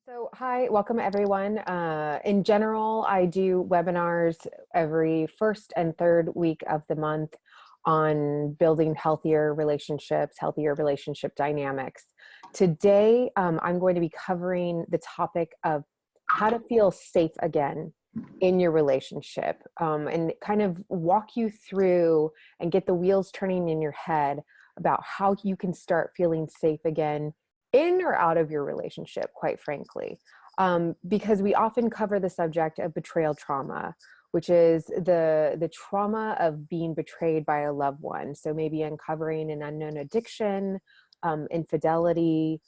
So, hi, welcome everyone. In general, I do webinars every first and third week of the month on building healthier relationships, healthier relationship dynamics. Today, I'm going to be covering the topic of how to feel safe again in your relationship, and kind of walk you through and get the wheels turning in your head about how you can start feeling safe again in or out of your relationship, quite frankly. Because we often cover the subject of betrayal trauma, which is the trauma of being betrayed by a loved one. So maybe uncovering an unknown addiction, infidelity,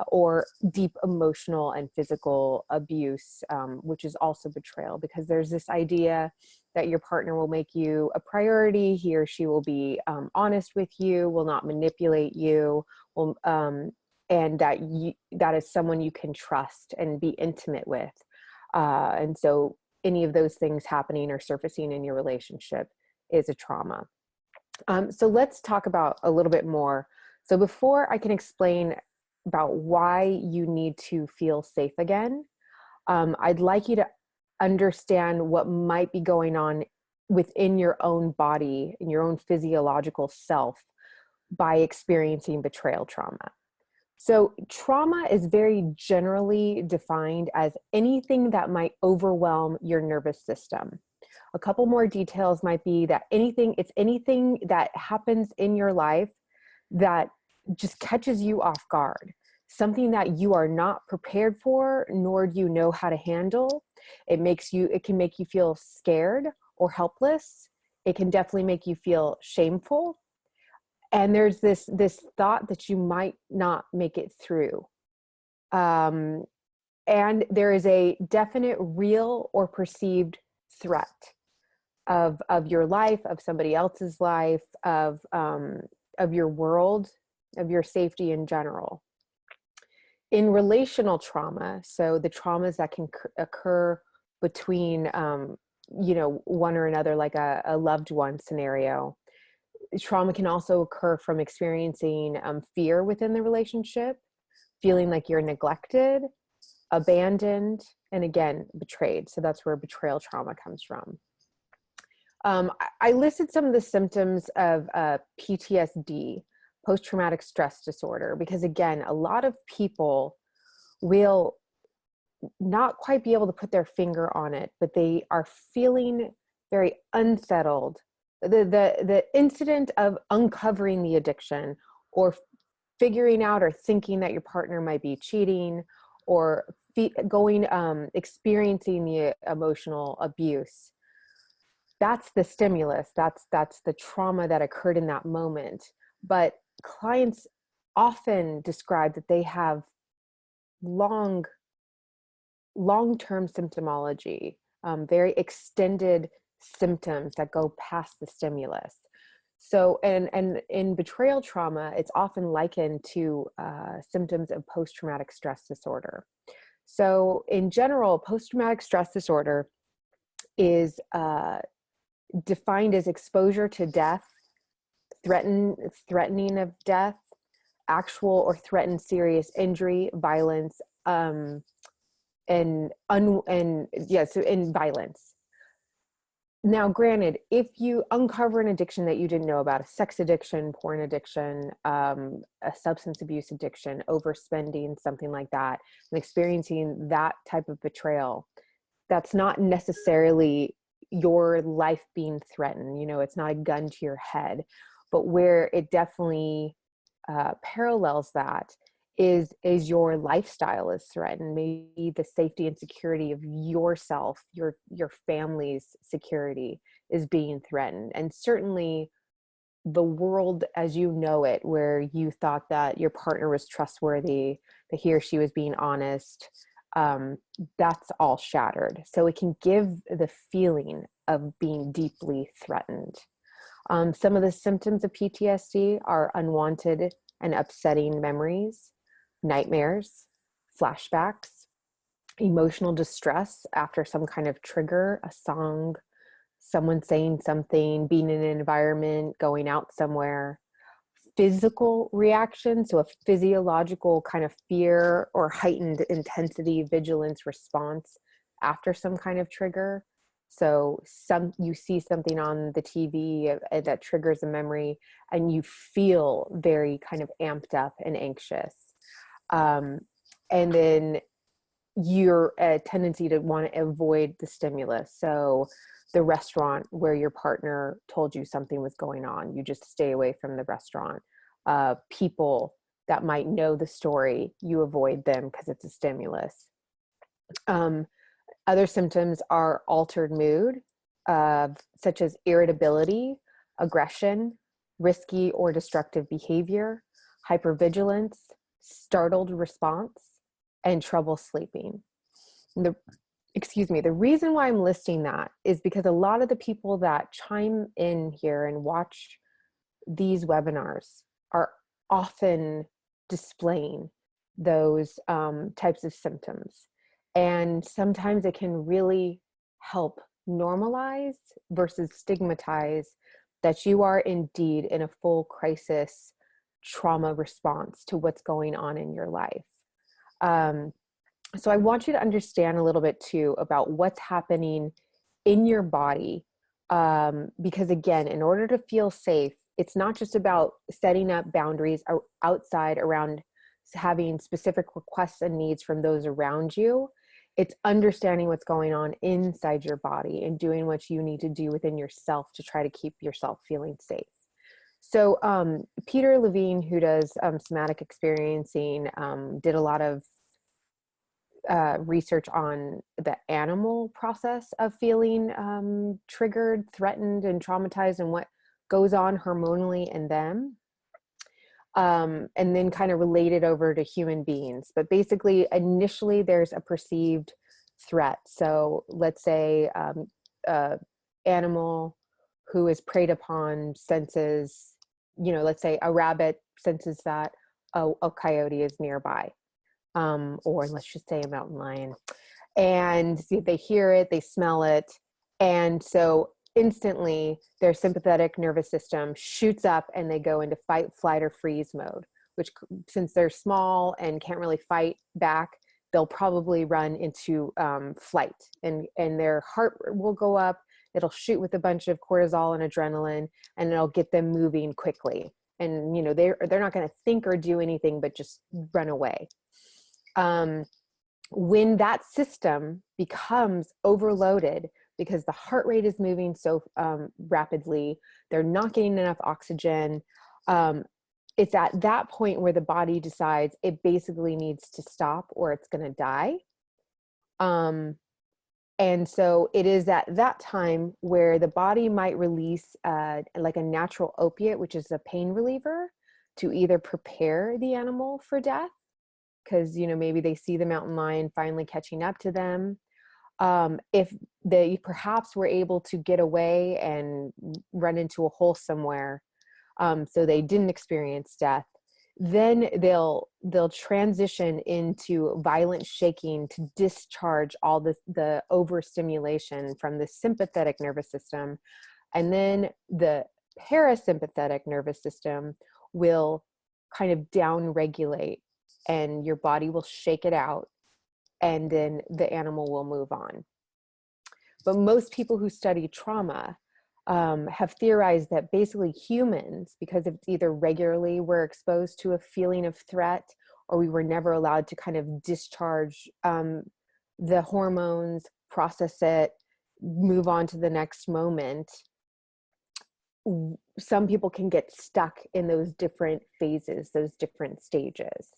or deep emotional and physical abuse, which is also betrayal, because there's this idea that your partner will make you a priority. He or she will be honest with you, will not manipulate you, will and that is someone you can trust and be intimate with. And so any of those things happening or surfacing in your relationship is a trauma. So let's talk about a little bit more. So before I can explain about why you need to feel safe again, I'd like you to understand what might be going on within your own body, in your own physiological self, by experiencing betrayal trauma. So trauma is very generally defined as anything that might overwhelm your nervous system. A couple more details might be that it's anything that happens in your life that just catches you off guard, something that you are not prepared for, nor do you know how to handle. It can make you feel scared or helpless. It can definitely make you feel shameful. And there's this thought that you might not make it through. And there is a definite real or perceived threat of your life, of somebody else's life, of your world, of your safety in general. In relational trauma, so the traumas that can occur between one or another, like a loved one scenario, trauma can also occur from experiencing fear within the relationship, feeling like you're neglected, abandoned, and again, betrayed. So that's where betrayal trauma comes from. I listed some of the symptoms of PTSD, post-traumatic stress disorder, because again, a lot of people will not quite be able to put their finger on it, but they are feeling very unsettled. The incident of uncovering the addiction, or figuring out or thinking that your partner might be cheating, or experiencing the emotional abuse, that's the stimulus, that's the trauma that occurred in that moment. But clients often describe that they have long-term symptomology, very extended symptoms that go past the stimulus. So, and in betrayal trauma, it's often likened to symptoms of post-traumatic stress disorder. So in general, post-traumatic stress disorder is defined as exposure to death, threatening of death, actual or threatened serious injury, violence, and violence. Now, granted, if you uncover an addiction that you didn't know about, a sex addiction, porn addiction, a substance abuse addiction, overspending, something like that, and experiencing that type of betrayal, that's not necessarily your life being threatened. It's not a gun to your head, but where it definitely parallels that is your lifestyle is threatened. Maybe the safety and security of yourself, your family's security is being threatened. And certainly the world as you know it, where you thought that your partner was trustworthy, that he or she was being honest, that's all shattered. So it can give the feeling of being deeply threatened. Some of the symptoms of PTSD are unwanted and upsetting memories, nightmares, flashbacks, emotional distress after some kind of trigger, a song, someone saying something, being in an environment, going out somewhere, physical reaction, so a physiological kind of fear or heightened intensity vigilance response after some kind of trigger. So you see something on the TV that triggers a memory, and you feel very kind of amped up and anxious. And then your tendency to want to avoid the stimulus. So the restaurant where your partner told you something was going on, you just stay away from the restaurant. People that might know the story, you avoid them because it's a stimulus. Other symptoms are altered mood, such as irritability, aggression, risky or destructive behavior, hypervigilance, startled response, and trouble sleeping. The reason why I'm listing that is because a lot of the people that chime in here and watch these webinars are often displaying those types of symptoms. And sometimes it can really help normalize versus stigmatize that you are indeed in a full crisis trauma response to what's going on in your life. So I want you to understand a little bit too about what's happening in your body. Because again, in order to feel safe, it's not just about setting up boundaries outside around having specific requests and needs from those around you. It's understanding what's going on inside your body and doing what you need to do within yourself to try to keep yourself feeling safe. So Peter Levine, who does somatic experiencing, did a lot of research on the animal process of feeling triggered, threatened, and traumatized, and what goes on hormonally in them. And then kind of related over to human beings. But basically, initially, there's a perceived threat. So let's say animal who is preyed upon senses, let's say a rabbit senses that a coyote is nearby. Or let's just say a mountain lion. And they hear it, they smell it. And so instantly their sympathetic nervous system shoots up and they go into fight, flight, or freeze mode, which since they're small and can't really fight back, they'll probably run into flight, and their heart will go up. It'll shoot with a bunch of cortisol and adrenaline, and it'll get them moving quickly. And, they're not going to think or do anything, but just run away. When that system becomes overloaded because the heart rate is moving so rapidly, they're not getting enough oxygen. It's at that point where the body decides it basically needs to stop or it's going to die. And so it is at that time where the body might release like a natural opiate, which is a pain reliever, to either prepare the animal for death, because maybe they see the mountain lion finally catching up to them. If they perhaps were able to get away and run into a hole somewhere, so they didn't experience death, then they'll transition into violent shaking to discharge all the overstimulation from the sympathetic nervous system, and then the parasympathetic nervous system will kind of down-regulate, and your body will shake it out, and then the animal will move on. But most people who study trauma have theorized that basically humans, because it's either regularly we're exposed to a feeling of threat, or we were never allowed to kind of discharge the hormones, process it, move on to the next moment. Some people can get stuck in those different phases, those different stages.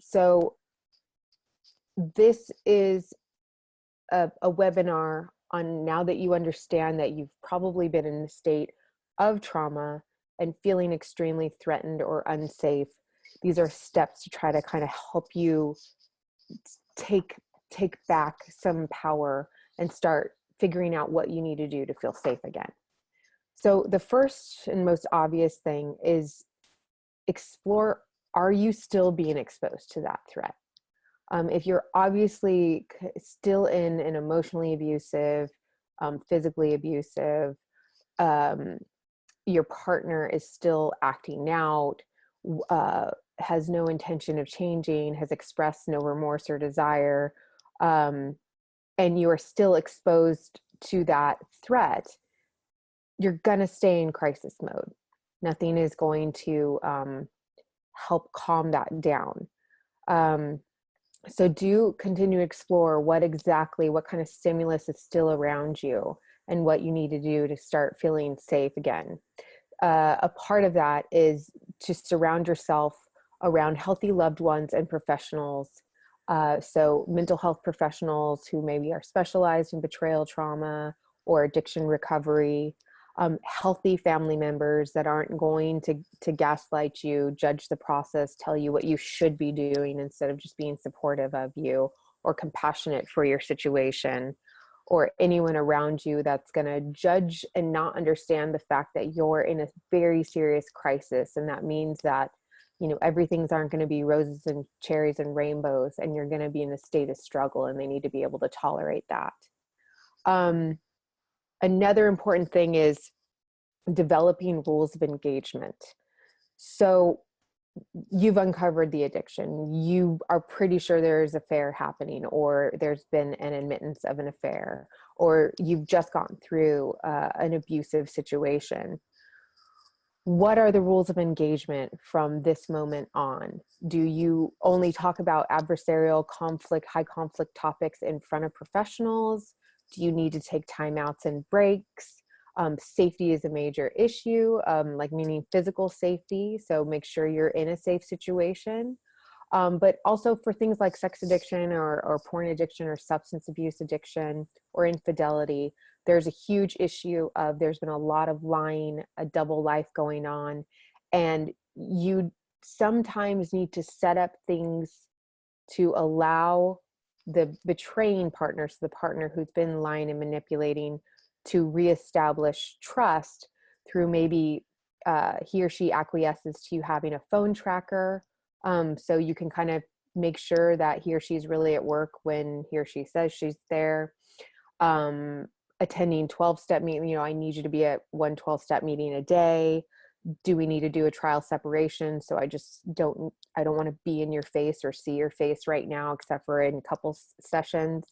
So this is a webinar on, now that you understand that you've probably been in a state of trauma and feeling extremely threatened or unsafe. These are steps to try to kind of help you take back some power and start figuring out what you need to do to feel safe again. So the first and most obvious thing is explore, are you still being exposed to that threat? If you're obviously still in an emotionally abusive, physically abusive, your partner is still acting out, has no intention of changing, has expressed no remorse or desire, and you are still exposed to that threat, you're going to stay in crisis mode. Nothing is going to help calm that down. So do continue to explore what kind of stimulus is still around you and what you need to do to start feeling safe again. A part of that is to surround yourself around healthy loved ones and professionals. So mental health professionals who maybe are specialized in betrayal trauma or addiction recovery, healthy family members that aren't going to gaslight you, judge the process, tell you what you should be doing instead of just being supportive of you or compassionate for your situation, or anyone around you that's going to judge and not understand the fact that you're in a very serious crisis. And that means that, everything's aren't going to be roses and cherries and rainbows, and you're going to be in a state of struggle, and they need to be able to tolerate that. Another important thing is developing rules of engagement. So you've uncovered the addiction. You are pretty sure there's an affair happening, or there's been an admittance of an affair, or you've just gone through an abusive situation. What are the rules of engagement from this moment on? Do you only talk about adversarial conflict, high conflict topics in front of professionals? Do you need to take timeouts and breaks? Safety is a major issue, like meaning physical safety. So make sure you're in a safe situation. But also for things like sex addiction or porn addiction or substance abuse addiction or infidelity, there's a huge issue of there's been a lot of lying, a double life going on, and you sometimes need to set up things to allow the betraying partner, so the partner who's been lying and manipulating, to reestablish trust through maybe he or she acquiesces to you having a phone tracker. So you can kind of make sure that he or she's really at work when he or she says she's there. Attending 12-step meeting, I need you to be at one 12-step meeting a day. Do we need to do a trial separation? So I don't want to be in your face or see your face right now, except for in couple sessions.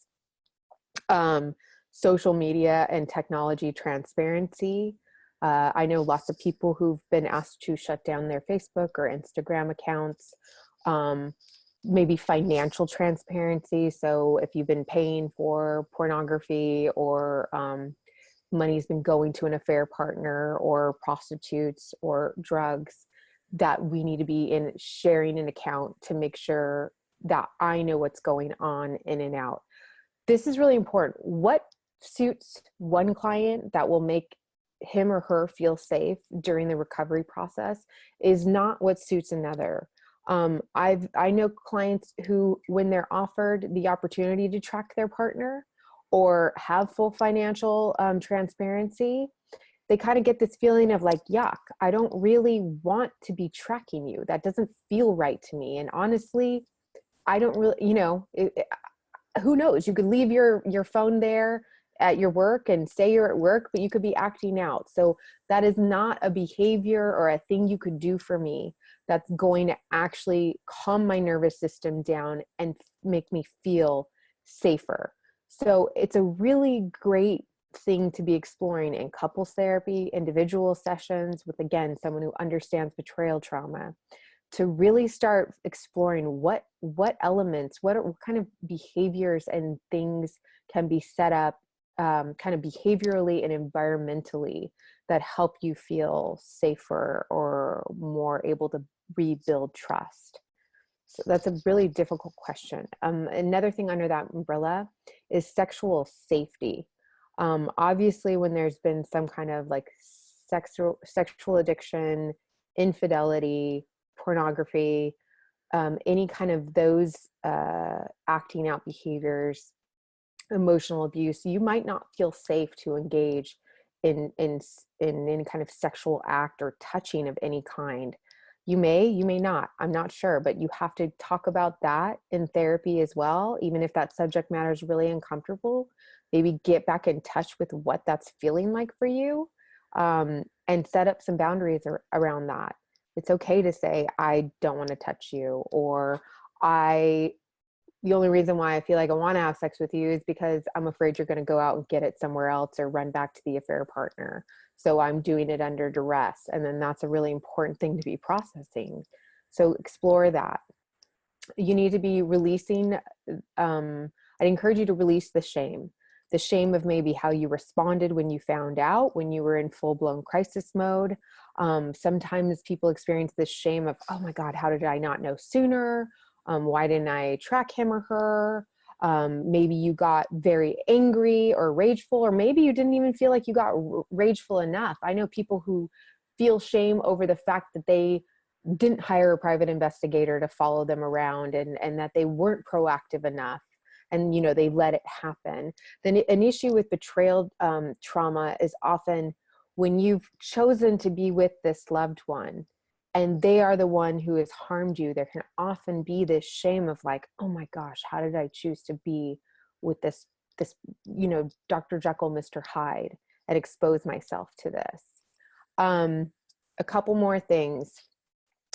Social media and technology transparency. I know lots of people who've been asked to shut down their Facebook or Instagram accounts. Maybe financial transparency. So if you've been paying for pornography, or money's been going to an affair partner or prostitutes or drugs, that we need to be in sharing an account to make sure that I know what's going on in and out. This is really important. What suits one client that will make him or her feel safe during the recovery process is not what suits another. I know clients who, when they're offered the opportunity to track their partner or have full financial transparency, they kind of get this feeling of like, yuck, I don't really want to be tracking you. That doesn't feel right to me. And honestly, I don't really, who knows? You could leave your phone there at your work and say you're at work, but you could be acting out. So that is not a behavior or a thing you could do for me that's going to actually calm my nervous system down and make me feel safer. So it's a really great thing to be exploring in couples therapy, individual sessions with, again, someone who understands betrayal trauma, to really start exploring what elements, what kind of behaviors and things can be set up kind of behaviorally and environmentally that help you feel safer or more able to rebuild trust. So that's a really difficult question. Another thing under that umbrella is sexual safety. Obviously, when there's been some kind of like sexual addiction, infidelity, pornography, any kind of those acting out behaviors, emotional abuse, you might not feel safe to engage in any kind of sexual act or touching of any kind. You may not, I'm not sure, but you have to talk about that in therapy as well. Even if that subject matter is really uncomfortable, maybe get back in touch with what that's feeling like for you. and set up some boundaries around that. It's okay to say, I don't want to touch you, or the only reason why I feel like I want to have sex with you is because I'm afraid you're going to go out and get it somewhere else or run back to the affair partner. So I'm doing it under duress. And then that's a really important thing to be processing. So explore that. You need to be releasing, I'd encourage you to release the shame of maybe how you responded when you found out, when you were in full-blown crisis mode. Sometimes people experience this shame of, oh my God, how did I not know sooner? Why didn't I track him or her? Maybe you got very angry or rageful, or maybe you didn't even feel like you got rageful enough. I know people who feel shame over the fact that they didn't hire a private investigator to follow them around, and that they weren't proactive enough, and, you know, they let it happen. Then an issue with betrayal trauma is often when you've chosen to be with this loved one and they are the one who has harmed you, there can often be this shame of like, oh my gosh, how did I choose to be with this, you know, Dr. Jekyll, Mr. Hyde, and expose myself to this. A couple more things.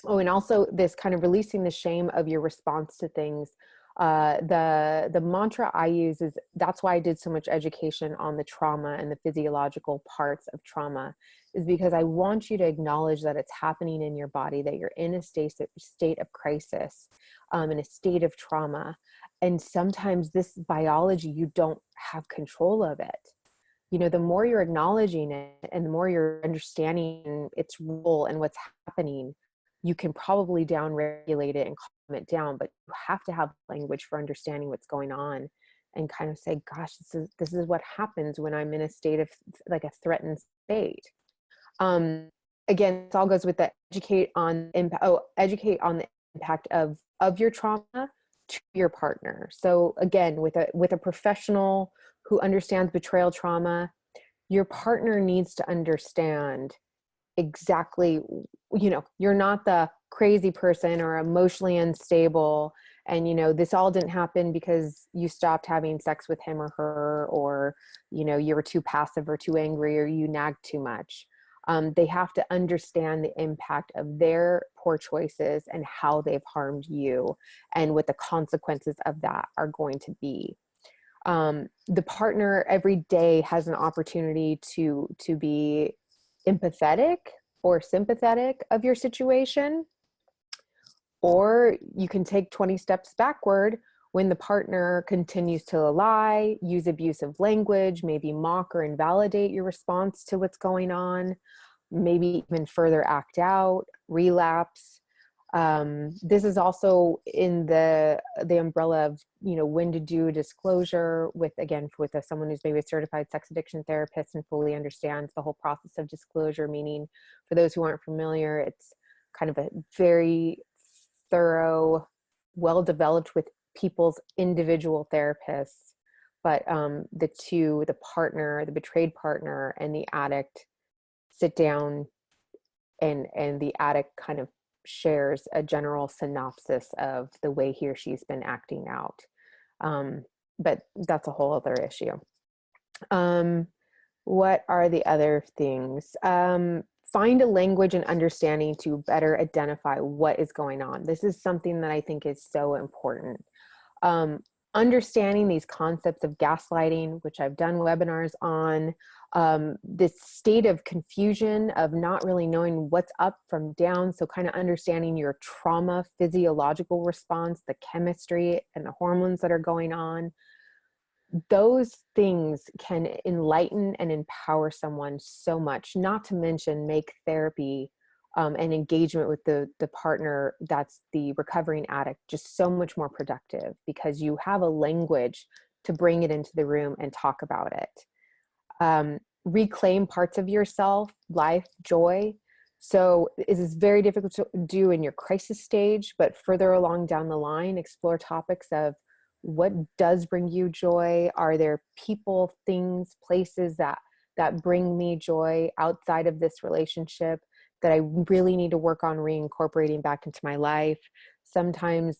Oh, and also this kind of releasing the shame of your response to things. The mantra I use is, that's why I did so much education on the trauma and the physiological parts of trauma, is because I want you to acknowledge that it's happening in your body, that you're in a state of crisis, in a state of trauma. And sometimes this biology, you don't have control of it. You know, the more you're acknowledging it and the more you're understanding its role and what's happening, you can probably down-regulate it and calm it down, but you have to have language for understanding what's going on and kind of say, gosh, this is what happens when I'm in a state of like a threatened state. Again, this all goes with the educate on the impact of your trauma to your partner. So again, with a professional who understands betrayal trauma, your partner needs to understand exactly, you know, you're not the crazy person or emotionally unstable, and, you know, this all didn't happen because you stopped having sex with him or her, or, you know, you were too passive or too angry, or you nagged too much. They have to understand the impact of their poor choices and how they've harmed you and what the consequences of that are going to be. The partner every day has an opportunity to be empathetic or sympathetic of your situation, or you can take 20 steps backward when the partner continues to lie, use abusive language, maybe mock or invalidate your response to what's going on, maybe even further act out, relapse. This is also in the umbrella of, you know, when to do a disclosure with someone who's maybe a certified sex addiction therapist and fully understands the whole process of disclosure. Meaning, for those who aren't familiar, it's kind of a very thorough, well developed with people's individual therapists, but the partner, the betrayed partner, and the addict sit down, and the addict kind of shares a general synopsis of the way he or she's been acting out. But that's a whole other issue. What are the other things? Find a language and understanding to better identify what is going on. This is something that I think is so important. Understanding these concepts of gaslighting, which I've done webinars on, this state of confusion of not really knowing what's up from down. So kind of understanding your trauma physiological response, the chemistry and the hormones that are going on. Those things can enlighten and empower someone so much, not to mention make therapy and engagement with the partner that's the recovering addict just so much more productive, because you have a language to bring it into the room and talk about it. Reclaim parts of yourself, life, joy. So it is very difficult to do in your crisis stage, but further along down the line, explore topics of what does bring you joy. Are there people, things, places that bring me joy outside of this relationship that I really need to work on reincorporating back into my life? Sometimes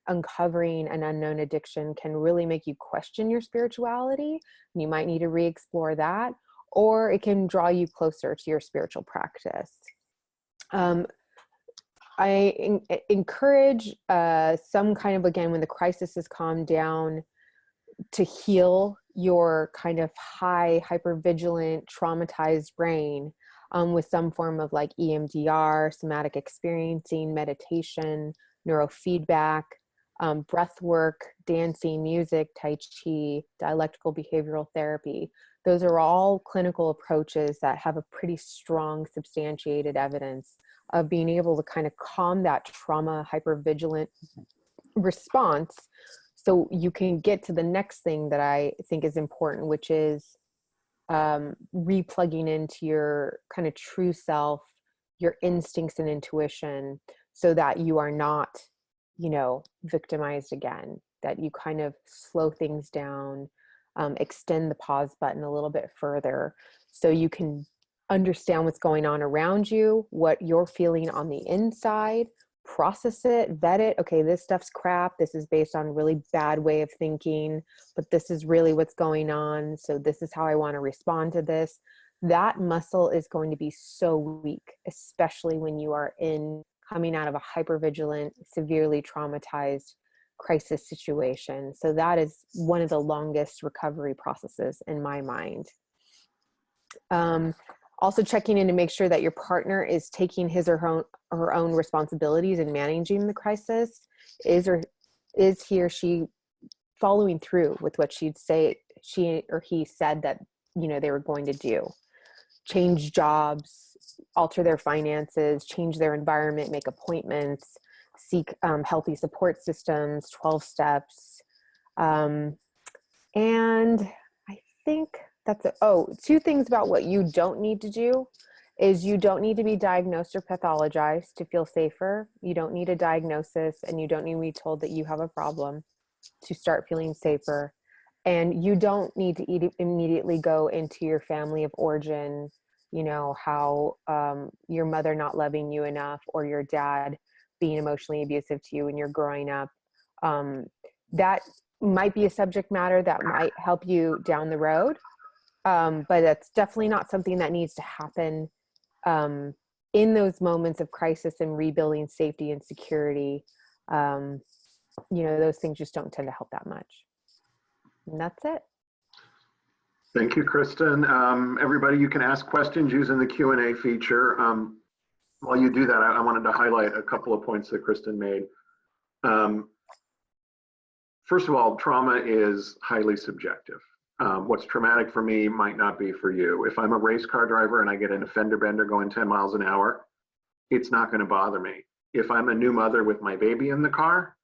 uncovering an unknown addiction can really make you question your spirituality. You might need to re-explore that. or it can draw you closer to your spiritual practice. I encourage some kind of, again, when the crisis has calmed down, to heal your kind of high, hypervigilant, traumatized brain with some form of like EMDR, somatic experiencing, meditation, neurofeedback, breath work, dancing, music, Tai Chi, dialectical behavioral therapy. Those are all clinical approaches that have a pretty strong substantiated evidence of being able to kind of calm that trauma, hypervigilant response, so you can get to the next thing that I think is important, which is replugging into your kind of true self, your instincts and intuition, so that you are not, you know, victimized again, that you kind of slow things down, extend the pause button a little bit further, so you can understand what's going on around you, what you're feeling on the inside, process it, vet it. Okay, this stuff's crap. This is based on a really bad way of thinking, but this is really what's going on. So this is how I want to respond to this. That muscle is going to be so weak, especially when you are coming out of a hypervigilant, severely traumatized crisis situation. So that is one of the longest recovery processes in my mind. Also checking in to make sure that your partner is taking his or her own responsibilities in managing the crisis. Is he or she following through with what she or he said that, you know, they were going to do? Change jobs, alter their finances, change their environment, make appointments, seek healthy support systems, 12 steps. And I think that's it. Oh, two things about what you don't need to do is you don't need to be diagnosed or pathologized to feel safer. You don't need a diagnosis, and you don't need to be told that you have a problem to start feeling safer. And you don't need to immediately go into your family of origin, you know, how your mother not loving you enough, or your dad being emotionally abusive to you when you're growing up. That might be a subject matter that might help you down the road. But that's definitely not something that needs to happen in those moments of crisis and rebuilding safety and security. You know, those things just don't tend to help that much. And that's it. Thank you, Kristin. Everybody, you can ask questions using the Q&A feature. While you do that, I wanted to highlight a couple of points that Kristin made. First of all, trauma is highly subjective. What's traumatic for me might not be for you. If I'm a race car driver and I get in a fender bender going 10 miles an hour, it's not going to bother me. If I'm a new mother with my baby in the car,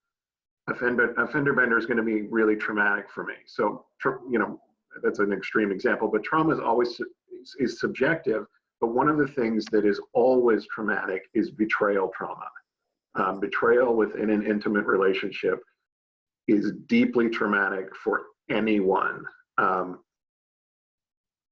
a fender bender is going to be really traumatic for me. So, you know, that's an extreme example, but trauma is always subjective. But one of the things that is always traumatic is betrayal trauma. Betrayal within an intimate relationship is deeply traumatic for anyone.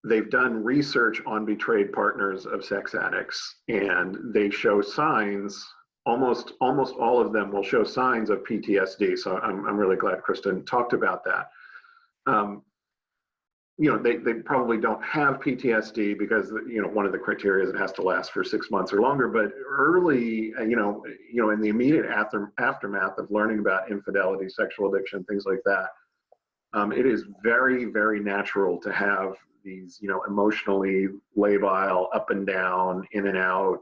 They've done research on betrayed partners of sex addicts, and they show signs. Almost all of them will show signs of PTSD. So I'm really glad Kristin talked about that. You know, they probably don't have PTSD because, you know, one of the criteria is it has to last for 6 months or longer. But early, you know, in the immediate aftermath of learning about infidelity, sexual addiction, things like that, it is very, very natural to have these, you know, emotionally labile, up and down, in and out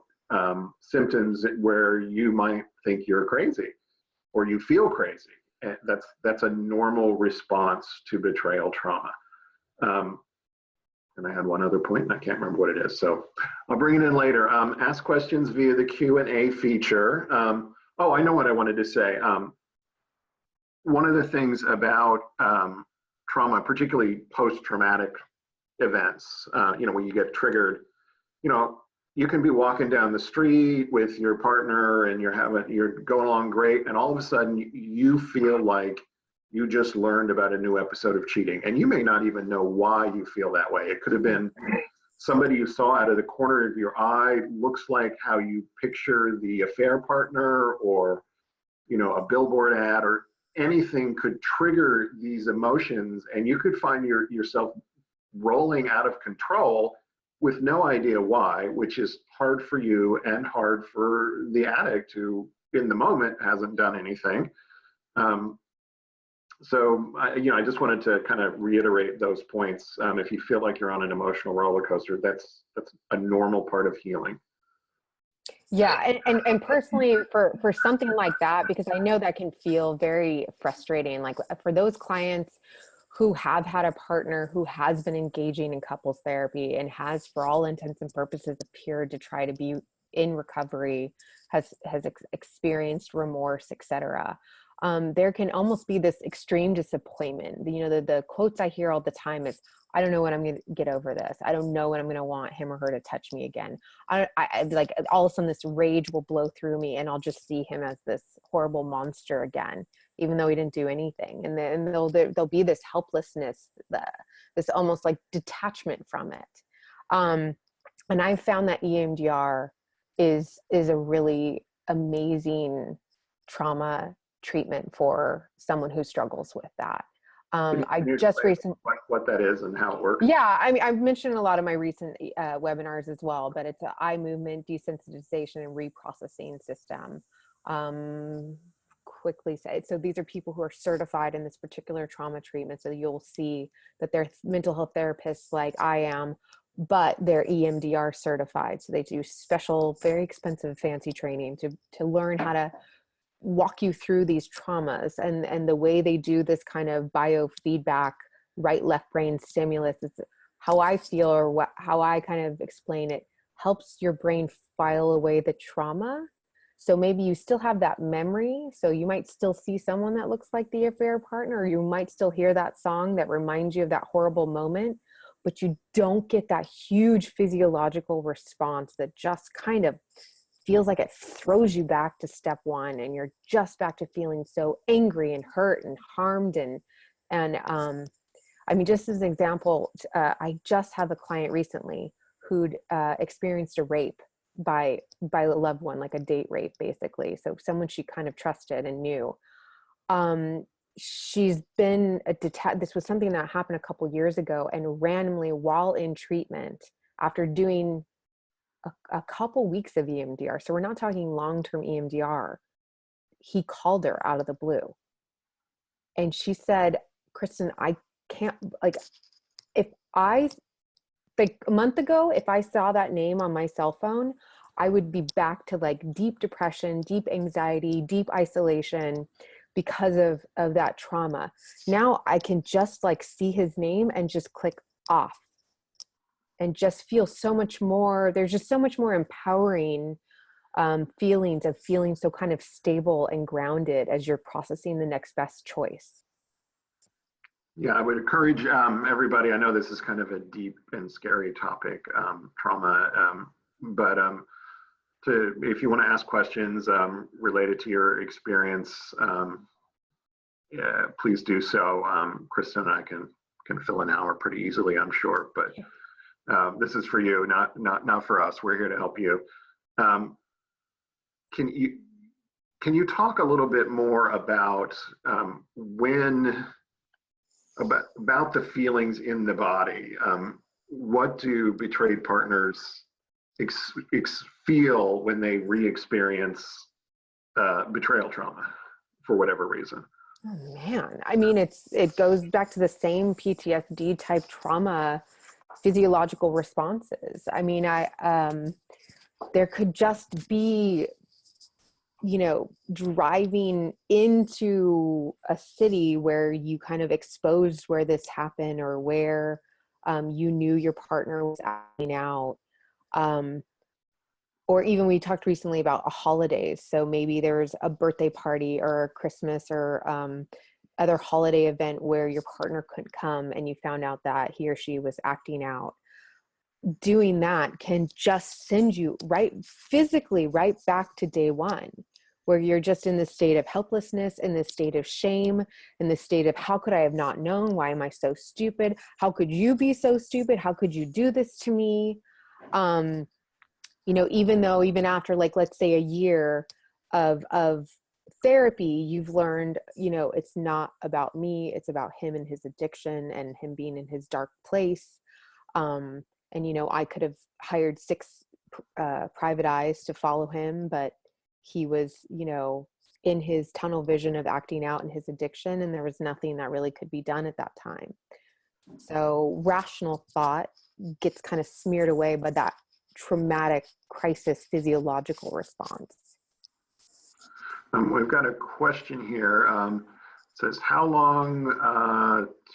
symptoms where you might think you're crazy or you feel crazy. And that's a normal response to betrayal trauma. And I had one other point and I can't remember what it is, so I'll bring it in later. Ask questions via the Q&A feature. Oh, I know what I wanted to say. One of the things about trauma, particularly post-traumatic events, you know, when you get triggered, you know, you can be walking down the street with your partner and you're going along great, and all of a sudden you feel like you just learned about a new episode of cheating, and you may not even know why you feel that way. It could have been somebody you saw out of the corner of your eye, looks like how you picture the affair partner, or, you know, a billboard ad, or anything could trigger these emotions, and you could find yourself rolling out of control with no idea why, which is hard for you and hard for the addict who in the moment hasn't done anything. I just wanted to kind of reiterate those points. If you feel like you're on an emotional roller coaster, that's a normal part of healing. Yeah, and personally, for something like that, because I know that can feel very frustrating, like for those clients who have had a partner who has been engaging in couples therapy and has, for all intents and purposes, appeared to try to be in recovery, has experienced remorse, etc. There can almost be this extreme disappointment. The quotes I hear all the time is, I don't know when I'm going to get over this. I don't know when I'm going to want him or her to touch me again. I like, all of a sudden this rage will blow through me and I'll just see him as this horrible monster again, even though he didn't do anything. And then there'll be this helplessness, this almost like detachment from it. And I've found that EMDR is a really amazing trauma treatment for someone who struggles with that. I just recently, what that is and how it works. Yeah, I mean, I've mentioned a lot of my recent webinars as well, but it's an eye movement desensitization and reprocessing system. Quickly say, so these are people who are certified in this particular trauma treatment. So you'll see that they're mental health therapists like I am, but they're EMDR certified. So they do special, very expensive, fancy training to learn how to walk you through these traumas, and the way they do this kind of biofeedback, right left brain stimulus, is how I feel, or how I kind of explain it, helps your brain file away the trauma. So maybe you still have that memory, so you might still see someone that looks like the affair partner, or you might still hear that song that reminds you of that horrible moment, but you don't get that huge physiological response that just kind of feels like it throws you back to step one, and you're just back to feeling so angry and hurt and harmed. And I mean, just as an example, I just have a client recently who'd experienced a rape by a loved one, like a date rape, basically. So someone she kind of trusted and knew. She's been this was something that happened a couple years ago, and randomly while in treatment, after doing a couple weeks of EMDR, so we're not talking long-term EMDR, he called her out of the blue. And she said, Kristin, I can't, like, a month ago, if I saw that name on my cell phone, I would be back to like deep depression, deep anxiety, deep isolation because of that trauma. Now I can just like see his name and just click off, and just feel so much more. There's just so much more empowering feelings of feeling so kind of stable and grounded as you're processing the next best choice. Yeah, I would encourage everybody. I know this is kind of a deep and scary topic, trauma, but if you want to ask questions related to your experience, yeah, please do so. Kristin and I can fill an hour pretty easily, I'm sure, but this is for you, not for us. We're here to help you. Can you talk a little bit more about about the feelings in the body? What do betrayed partners feel when they re-experience betrayal trauma for whatever reason? Oh man, I mean, it goes back to the same PTSD type trauma physiological responses. I mean, there could just be, driving into a city where you kind of exposed where this happened, or where you knew your partner was acting out. Or even we talked recently about holidays. So maybe there's a birthday party or Christmas or other holiday event where your partner couldn't come, and you found out that he or she was acting out. Doing that can just send you physically right back to day one, where you're just in this state of helplessness, in this state of shame, in this state of, how could I have not known? Why am I so stupid? How could you be so stupid? How could you do this to me? Even after, like, let's say a year of therapy, you've learned, it's not about me, it's about him and his addiction and him being in his dark place. And, you know, I could have hired 6 private eyes to follow him, but he was, you know, in his tunnel vision of acting out in his addiction, and there was nothing that really could be done at that time. So rational thought gets kind of smeared away by that traumatic crisis physiological response. We've got a question here. It says, how long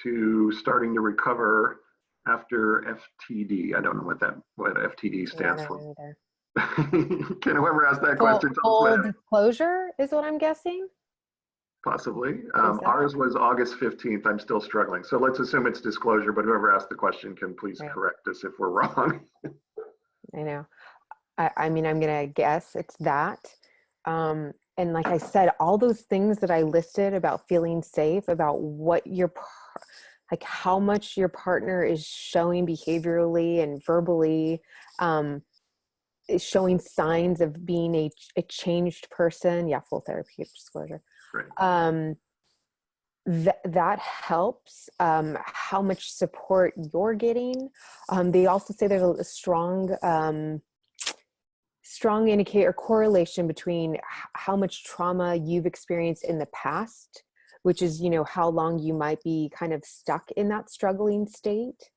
to starting to recover after FTD? I don't know what FTD stands for. Can whoever asked that question tell us full disclosure is what I'm guessing? Possibly. Ours was August 15th. I'm still struggling. So let's assume it's disclosure, but whoever asked the question can please correct us if we're wrong. I know. I mean, I'm going to guess it's that. And like I said, all those things that I listed about feeling safe, about what like how much your partner is showing behaviorally and verbally, is showing signs of being a changed person. Yeah, full therapy disclosure. Right. That helps. How much support you're getting. They also say there's a strong indicator correlation between how much trauma you've experienced in the past, which is, you know, how long you might be kind of stuck in that struggling state.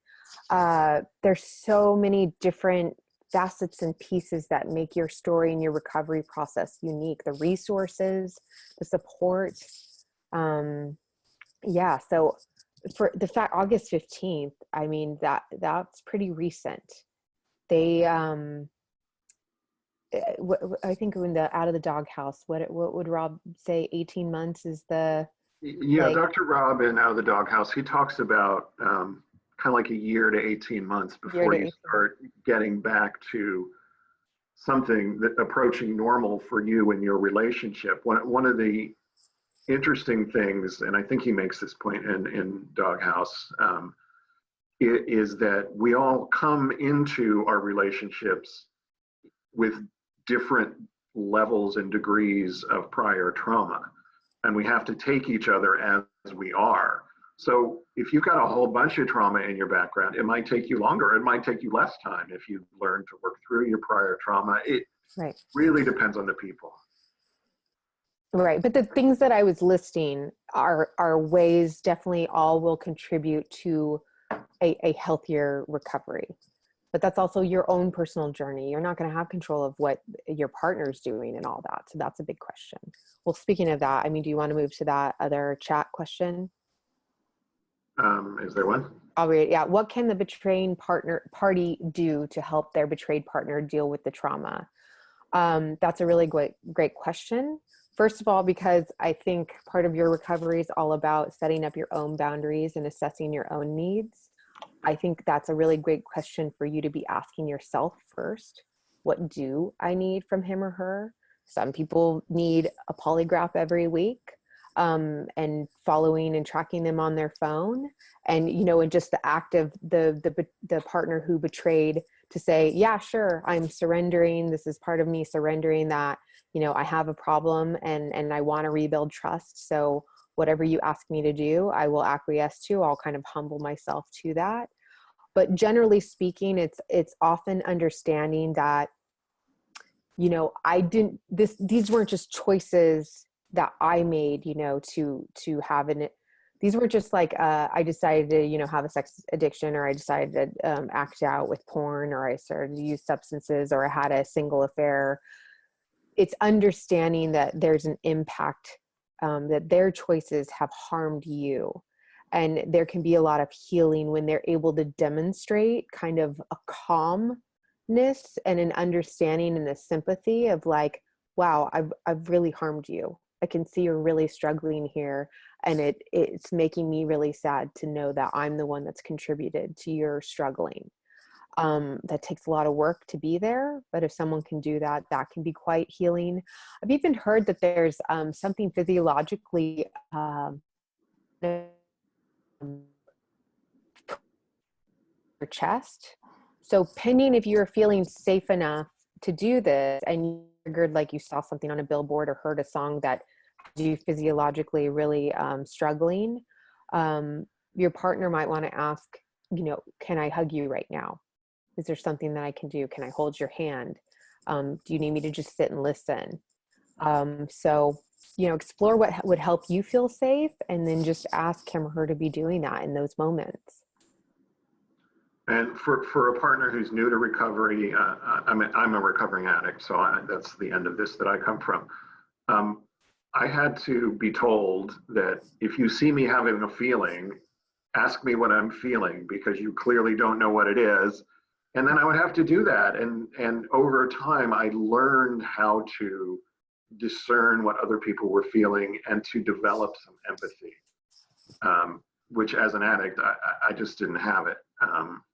There's so many different facets and pieces that make your story and your recovery process unique. The resources, the support. Yeah. So for the fact, August 15th, I mean, that's pretty recent. They, I think when out of the doghouse, what would Rob say? 18 months is the. Yeah, like, Dr. Rob in Out of the Doghouse, he talks about kind of like a year to 18 months before you start getting back to something that approaching normal for you in your relationship. One of the interesting things, and I think he makes this point in Doghouse, is that we all come into our relationships with different levels and degrees of prior trauma, and we have to take each other as we are. So if you've got a whole bunch of trauma in your background, it might take you longer, it might take you less time if you learn to work through your prior trauma. It really depends on the people. Right. But the things that I was listing are ways definitely all will contribute to a healthier recovery. But that's also your own personal journey. You're not going to have control of what your partner's doing and all that. So that's a big question. Well, speaking of that, I mean, do you want to move to that other chat question? Is there one? I'll read it. Yeah. What can the betraying party do to help their betrayed partner deal with the trauma? That's a really great question. First of all, because I think part of your recovery is all about setting up your own boundaries and assessing your own needs. I think that's a really great question for you to be asking yourself first. What do I need from him or her? Some people need a polygraph every week, and following and tracking them on their phone. And, you know, and just the act of the partner who betrayed to say, yeah, sure, I'm surrendering. This is part of me surrendering that, you know, I have a problem and I want to rebuild trust. So whatever you ask me to do, I will acquiesce to. I'll kind of humble myself to that. But generally speaking, it's often understanding that, you know, these weren't just choices that I made, you know, to have these were just like, I decided to, you know, have a sex addiction, or I decided to act out with porn, or I started to use substances, or I had a single affair. It's understanding that there's an impact, that their choices have harmed you. And there can be a lot of healing when they're able to demonstrate kind of a calmness and an understanding and a sympathy of like, wow, I've really harmed you. I can see you're really struggling here. And it's making me really sad to know that I'm the one that's contributed to your struggling. That takes a lot of work to be there, but if someone can do that, that can be quite healing. I've even heard that there's something physiologically your chest. So pending if you're feeling safe enough to do this, and you triggered, like you saw something on a billboard or heard a song that had you physiologically really struggling, your partner might want to ask, can I hug you right now? Is there something that I can do? Can I hold your hand? Do you need me to just sit and listen? So, explore what would help you feel safe, and then just ask him or her to be doing that in those moments. And for a partner who's new to recovery, I'm a recovering addict, so that's the end of this that I come from. I had to be told that if you see me having a feeling, ask me what I'm feeling, because you clearly don't know what it is. And then I would have to do that. And over time, I learned how to discern what other people were feeling and to develop some empathy, which as an addict, I just didn't have it.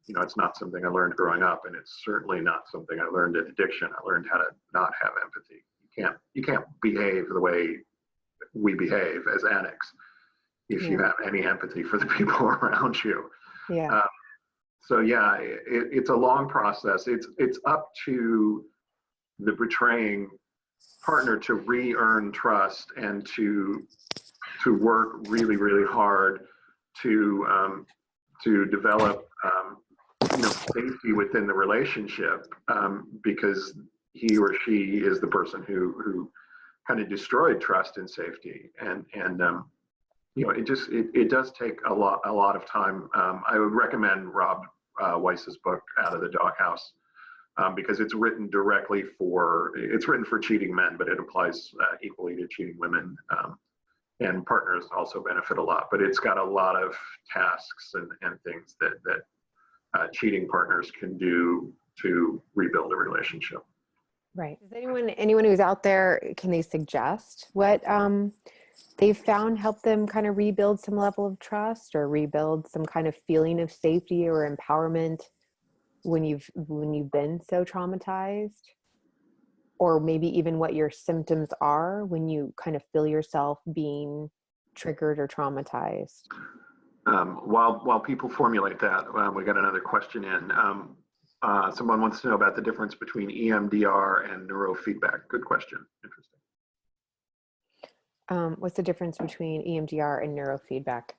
It's not something I learned growing up, and it's certainly not something I learned in addiction. I learned how to not have empathy. You can't behave the way we behave as addicts if you have any empathy for the people around you. Yeah. So yeah, it's a long process. It's up to the betraying partner to re-earn trust and to work really, really hard to develop safety within the relationship, because he or she is the person who kind of destroyed trust and safety, and it does take a lot of time. I would recommend Rob Weiss's book Out of the Doghouse, because it's written for cheating men, but it applies equally to cheating women, and partners also benefit a lot. But it's got a lot of tasks and things that cheating partners can do to rebuild a relationship. Right. Is anyone who's out there, can they suggest what they've found help them kind of rebuild some level of trust, or rebuild some kind of feeling of safety or empowerment when you've been so traumatized? Or maybe even what your symptoms are when you kind of feel yourself being triggered or traumatized? While people formulate that, we got another question in. Someone wants to know about the difference between EMDR and neurofeedback. Good question. Interesting. What's the difference between EMDR and neurofeedback?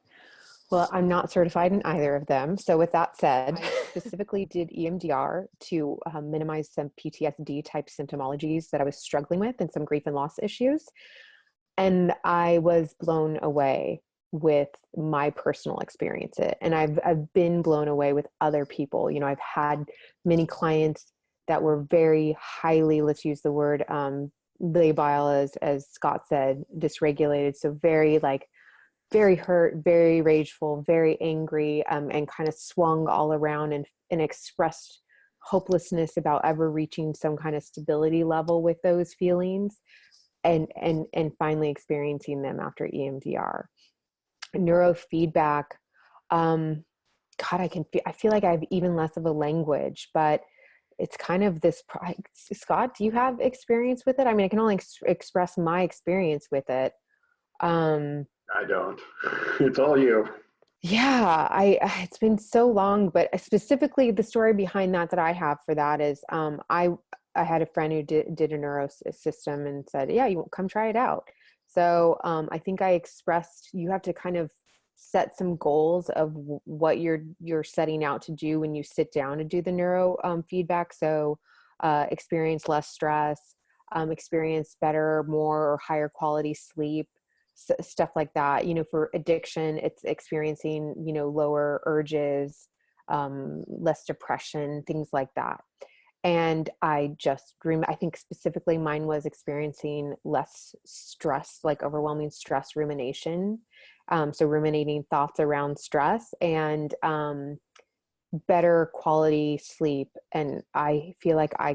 Well, I'm not certified in either of them. So with that said, I specifically did EMDR to minimize some PTSD type symptomologies that I was struggling with, and some grief and loss issues. And I was blown away with my personal experience. And I've been blown away with other people. I've had many clients that were very highly, let's use the word, labile, as Scott said, dysregulated. So very hurt, very rageful, very angry, and kind of swung all around and expressed hopelessness about ever reaching some kind of stability level with those feelings, and finally experiencing them after EMDR. Neurofeedback, God, I feel like I have even less of a language, but it's kind of this, Scott, do you have experience with it? I mean, I can only express my experience with it. I don't. It's all you. Yeah, it's been so long, but specifically the story behind that I have for that is, I had a friend who did a neuro system and said, yeah, you come try it out. So I think I expressed, you have to kind of set some goals of what you're setting out to do when you sit down to do the neuro feedback. So experience less stress, experience better, more or higher quality sleep, stuff like that. For addiction, it's experiencing, lower urges, less depression, things like that. And I think specifically mine was experiencing less stress, like overwhelming stress rumination. So ruminating thoughts around stress, and better quality sleep. And I feel like I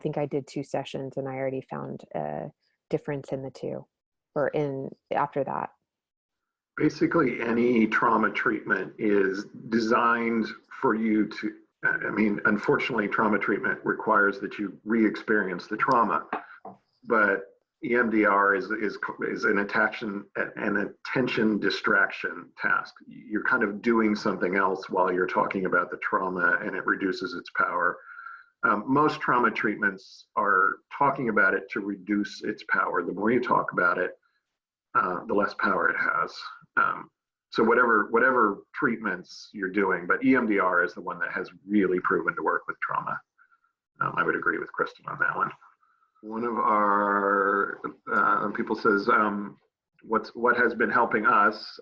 think I did 2 sessions and I already found a difference in the 2, or after that. Basically, any trauma treatment is designed for you to, unfortunately, trauma treatment requires that you re-experience the trauma, but EMDR is an attention distraction task. You're kind of doing something else while you're talking about the trauma, and it reduces its power. Most trauma treatments are talking about it to reduce its power. The more you talk about it, the less power it has. So whatever treatments you're doing, but EMDR is the one that has really proven to work with trauma. I would agree with Kristin on that one. One of our people says, what has been helping us?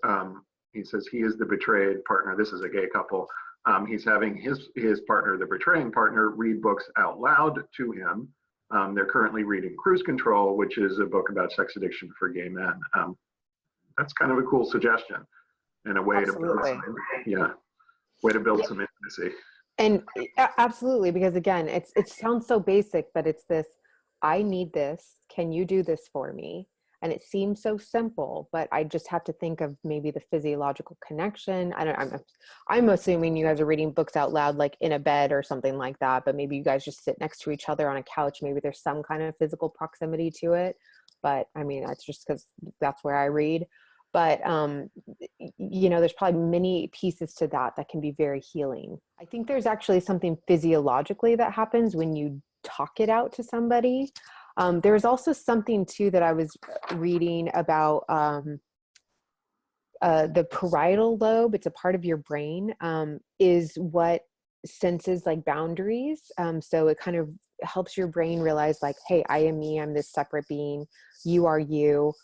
He says he is the betrayed partner. This is a gay couple. He's having his partner, the betraying partner, read books out loud to him. They're currently reading Cruise Control, which is a book about sex addiction for gay men. That's kind of a cool suggestion and a way to build some intimacy. And absolutely, because again, it sounds so basic, but it's this, I need this. Can you do this for me? And it seems so simple, but I just have to think of maybe the physiological connection. I'm assuming you guys are reading books out loud, like in a bed or something like that, but maybe you guys just sit next to each other on a couch. Maybe there's some kind of physical proximity to it. But I mean, that's just because that's where I read. But, there's probably many pieces to that can be very healing. I think there's actually something physiologically that happens when you talk it out to somebody. There's also something too that I was reading about the parietal lobe. It's a part of your brain, is what senses like boundaries. So it kind of helps your brain realize like, hey, I am me, I'm this separate being, you are you.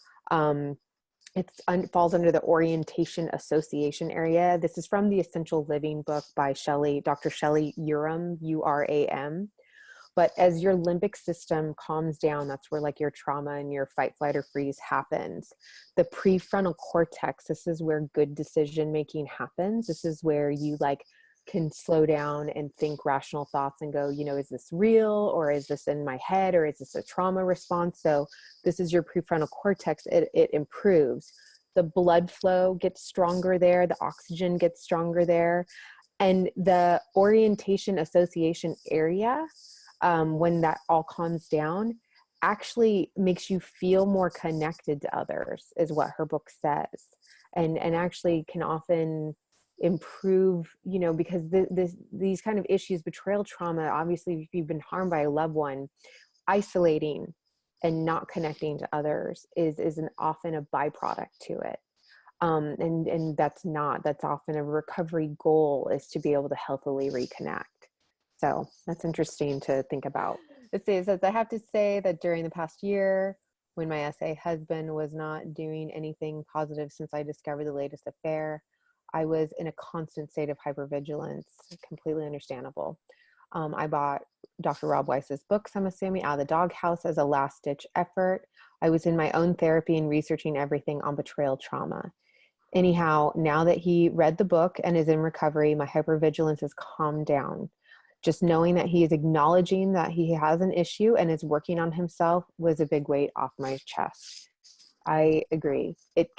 It falls under the orientation association area. This is from the Essential Living book by Dr. Shelley Uram, U-R-A-M. But as your limbic system calms down, that's where like your trauma and your fight, flight, or freeze happens. The prefrontal cortex, this is where good decision making happens. This is where you like can slow down and think rational thoughts and go, is this real, or is this in my head, or is this a trauma response? So this is your prefrontal cortex. It improves. The blood flow gets stronger there. The oxygen gets stronger there. And the orientation association area, when that all calms down, actually makes you feel more connected to others, is what her book says. And actually can often improve, because these kind of issues, betrayal trauma, obviously if you've been harmed by a loved one, isolating and not connecting to others is often a byproduct to it. And that's often a recovery goal, is to be able to healthily reconnect. So that's interesting to think about. It says, I have to say that during the past year, when my SA husband was not doing anything positive since I discovered the latest affair, I was in a constant state of hypervigilance, completely understandable. I bought Dr. Rob Weiss's books, I'm assuming, out of the Doghouse as a last-ditch effort. I was in my own therapy and researching everything on betrayal trauma. Anyhow, now that he read the book and is in recovery, my hypervigilance has calmed down. Just knowing that he is acknowledging that he has an issue and is working on himself was a big weight off my chest. I agree. It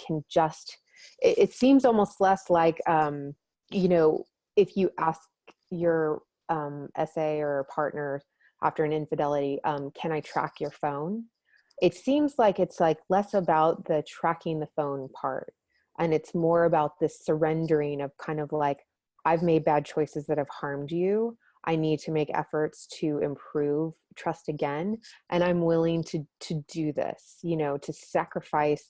seems almost less like, if you ask your SA or partner after an infidelity, can I track your phone? It seems like it's like less about the tracking the phone part. And it's more about this surrendering of kind of like, I've made bad choices that have harmed you. I need to make efforts to improve trust again. And I'm willing to do this, to sacrifice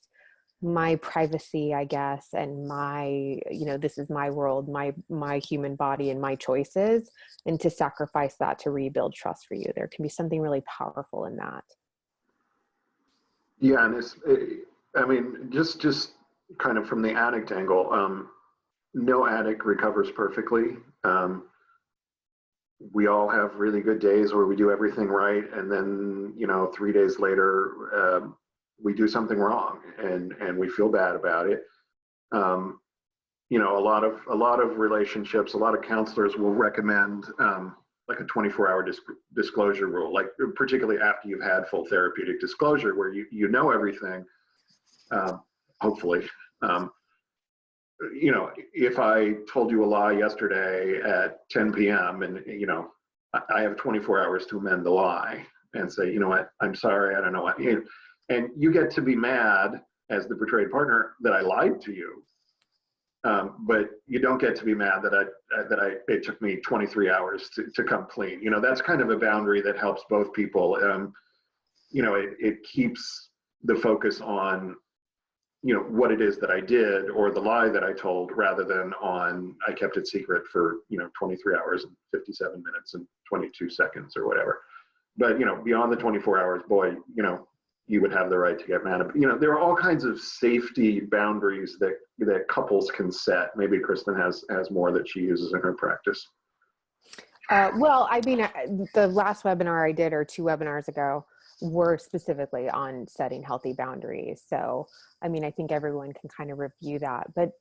my privacy, I guess, and my, this is my world, my human body and my choices, and to sacrifice that to rebuild trust for you. There can be something really powerful in that. Yeah, and just kind of from the addict angle, no addict recovers perfectly. We all have really good days where we do everything right, and then 3 days later we do something wrong, and we feel bad about it. A lot of relationships, a lot of counselors will recommend like a 24-hour disclosure rule, like particularly after you've had full therapeutic disclosure, where you know everything, hopefully. If I told you a lie yesterday at 10 p.m. and, I have 24 hours to amend the lie and say, you know what, I'm sorry, I don't know what, and you get to be mad as the betrayed partner that I lied to you. But you don't get to be mad that it took me 23 hours to come clean. That's kind of a boundary that helps both people. It keeps the focus on what it is that I did or the lie that I told, rather than on I kept it secret for 23 hours and 57 minutes and 22 seconds or whatever. But beyond the 24 hours, boy, you would have the right to get mad. There are all kinds of safety boundaries that couples can set. Maybe Kristin has more that she uses in her practice. Well, I mean, the last webinar I did, or 2 webinars ago, were specifically on setting healthy boundaries. So, I mean, I think everyone can kind of review that. But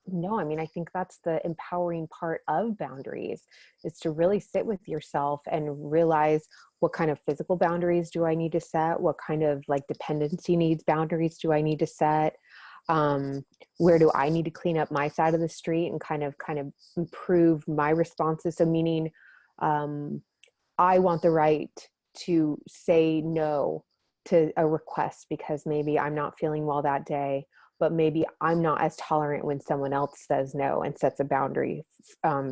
no, I mean, I think that's the empowering part of boundaries, is to really sit with yourself and realize, what kind of physical boundaries do I need to set? What kind of like dependency needs boundaries do I need to set? Where do I need to clean up my side of the street and kind of improve my responses? So meaning, I want the right to say no to a request because maybe I'm not feeling well that day, but maybe I'm not as tolerant when someone else says no and sets a boundary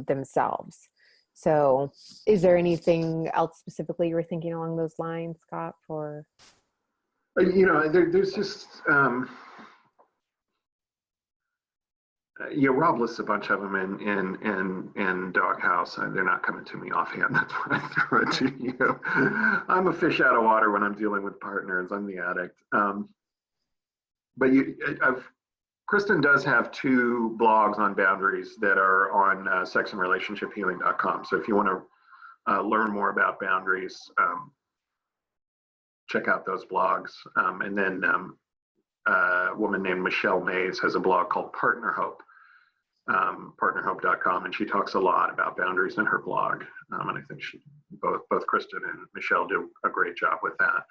themselves. So is there anything else specifically you were thinking along those lines, Scott, for? There's just, Rob lists a bunch of them in Doghouse. They're not coming to me offhand. That's why I throw it to you. I'm a fish out of water when I'm dealing with partners. I'm the addict. But Kristin does have 2 blogs on boundaries that are on sexandrelationshiphealing.com. So if you want to learn more about boundaries, check out those blogs. And then a woman named Michelle Mays has a blog called Partner Hope, partnerhope.com, and she talks a lot about boundaries in her blog. And I think both Kristin and Michelle do a great job with that.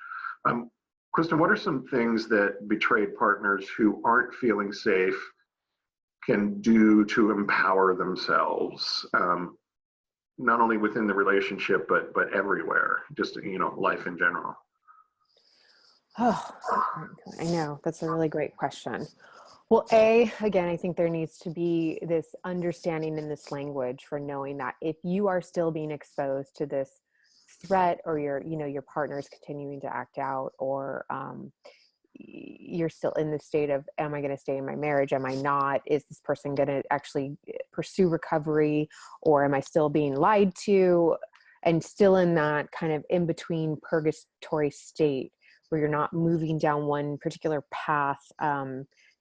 Kristin, what are some things that betrayed partners who aren't feeling safe can do to empower themselves, not only within the relationship, but everywhere, just, life in general? Oh, I know. That's a really great question. Well, again, I think there needs to be this understanding in this language for knowing that if you are still being exposed to this threat, or your partner is continuing to act out, or you're still in the state of, am I going to stay in my marriage? Am I not? Is this person going to actually pursue recovery, or am I still being lied to? And still in that kind of in between purgatory state where you're not moving down one particular path.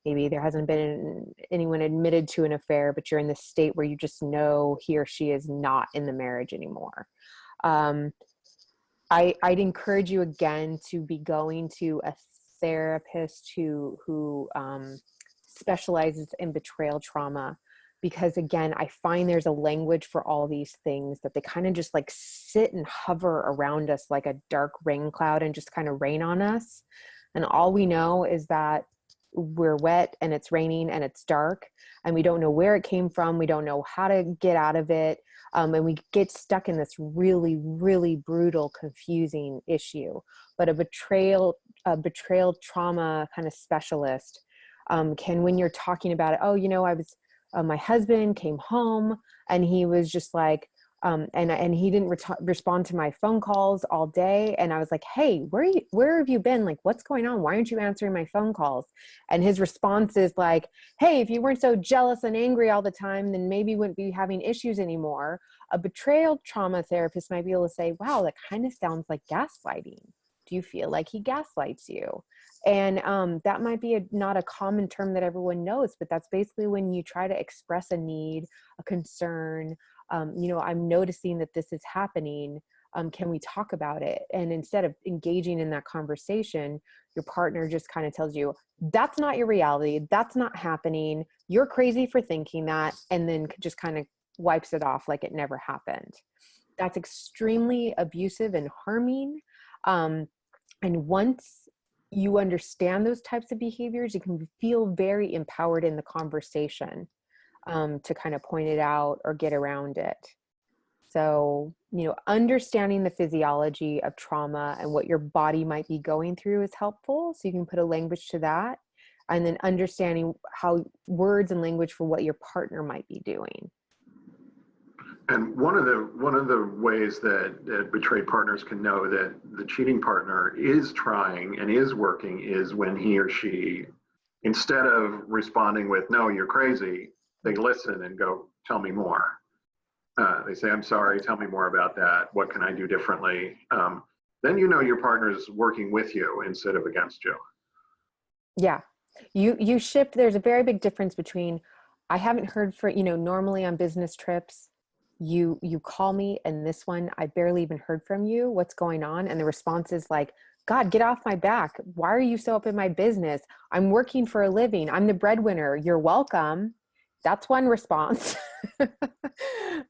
Maybe there hasn't been anyone admitted to an affair, but you're in this state where you just know he or she is not in the marriage anymore. I'd encourage you again to be going to a therapist who specializes in betrayal trauma, because again, I find there's a language for all these things that they kind of just like sit and hover around us like a dark rain cloud and just kind of rain on us. And all we know is that we're wet and it's raining and it's dark and we don't know where it came from. We don't know how to get out of it. And we get stuck in this really, really brutal, confusing issue. But a betrayal trauma kind of specialist can, when you're talking about it, I was, my husband came home and he was just like, and he didn't respond to my phone calls all day. And I was like, hey, where have you been? Like, what's going on? Why aren't you answering my phone calls? And his response is like, hey, if you weren't so jealous and angry all the time, then maybe you wouldn't be having issues anymore. A betrayal trauma therapist might be able to say, wow, that kind of sounds like gaslighting. Do you feel like he gaslights you? And that might be not a common term that everyone knows, but that's basically when you try to express a need, a concern. I'm noticing that this is happening. Can we talk about it? And instead of engaging in that conversation, your partner just kind of tells you, that's not your reality. That's not happening. You're crazy for thinking that. And then just kind of wipes it off like it never happened. That's extremely abusive and harming. And once you understand those types of behaviors, you can feel very empowered in the conversation to kind of point it out or get around it. So, understanding the physiology of trauma and what your body might be going through is helpful. So you can put a language to that, and then understanding how words and language for what your partner might be doing. And one of the ways that betrayed partners can know that the cheating partner is trying and is working is when he or she instead of responding with, no, you're crazy, they listen and go, tell me more. They say, I'm sorry, tell me more about that. What can I do differently? Then you know your partner's working with you instead of against you. Yeah. You shift. There's a very big difference between, I haven't heard for, normally on business trips, you call me, and this one, I barely even heard from you. What's going on? And the response is like, God, get off my back. Why are you so up in my business? I'm working for a living. I'm the breadwinner. You're welcome. That's one response.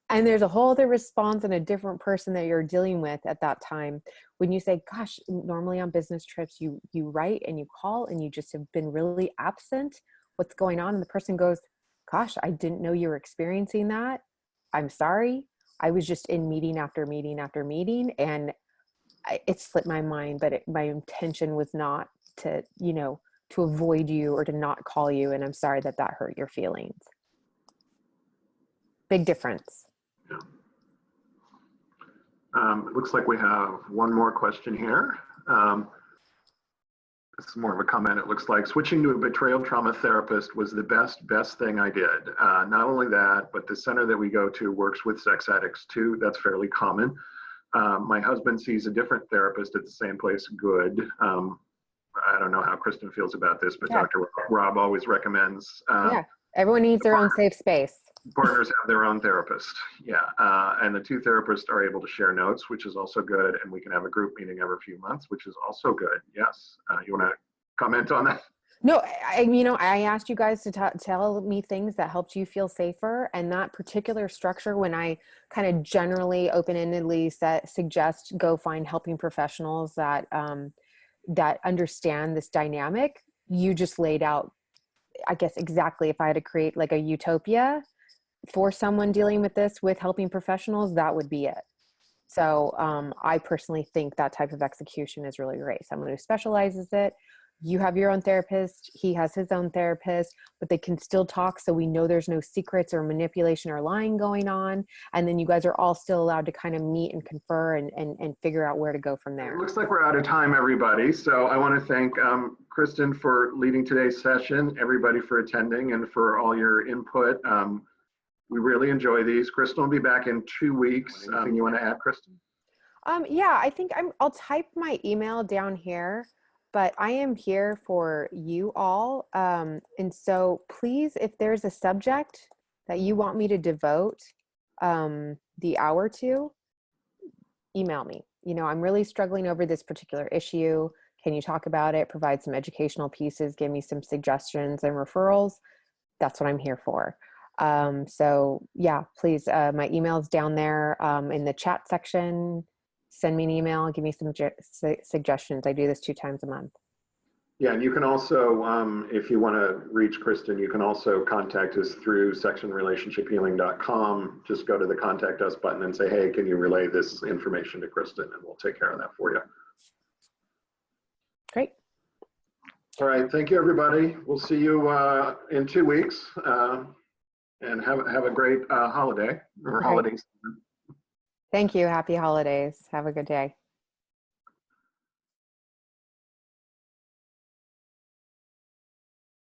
And there's a whole other response and a different person that you're dealing with at that time. When you say, gosh, normally on business trips, you write and you call and you just have been really absent. What's going on? And the person goes, gosh, I didn't know you were experiencing that. I'm sorry. I was just in meeting after meeting after meeting, and it slipped my mind, but my intention was not to, to avoid you or to not call you. And I'm sorry that hurt your feelings. Big difference. Yeah. It looks like we have one more question here. This is more of a comment. It looks like switching to a betrayal trauma therapist was the best thing I did. Not only that, but the center that we go to works with sex addicts too. That's fairly common. My husband sees a different therapist at the same place. Good. I don't know how Kristin feels about this, but yeah. Dr. Rob always recommends. Yeah, everyone needs their own safe space. Partners have their own therapist. Yeah. And the two therapists are able to share notes, which is also good. And we can have a group meeting every few months, which is also good. Yes. You want to comment on that? No, I asked you guys to tell me things that helped you feel safer, and that particular structure, when I kind of generally open-endedly suggest go find helping professionals that that understand this dynamic, you just laid out, I guess, exactly. If I had to create like a utopia for someone dealing with this with helping professionals, that would be it. So I personally think that type of execution is really great. Someone who specializes it. You have your own therapist, he has his own therapist, but they can still talk, so we know there's no secrets or manipulation or lying going on. And then you guys are all still allowed to kind of meet and confer and figure out where to go from there. It looks like we're out of time, everybody. So I want to thank Kristin for leading today's session, everybody for attending, and for all your input. We really enjoy these. Kristin will be back in 2 weeks. Anything you want to add, Kristin? Yeah, I think I'll type my email down here. But I am here for you all. And so please, if there's a subject that you want me to devote the hour to, email me. I'm really struggling over this particular issue. Can you talk about it? Provide some educational pieces, give me some suggestions and referrals. That's what I'm here for. So yeah, please, my email's down there in the chat section. Send me an email, give me some suggestions. I do this 2 times a month. Yeah, and you can also, if you want to reach Kristin, you can also contact us through sectionrelationshiphealing.com. Just go to the contact us button and say, hey, can you relay this information to Kristin, and we'll take care of that for you. Great. All right, thank you, everybody. We'll see you in 2 weeks, and have a great holiday or holidays. Thank you. Happy holidays. Have a good day.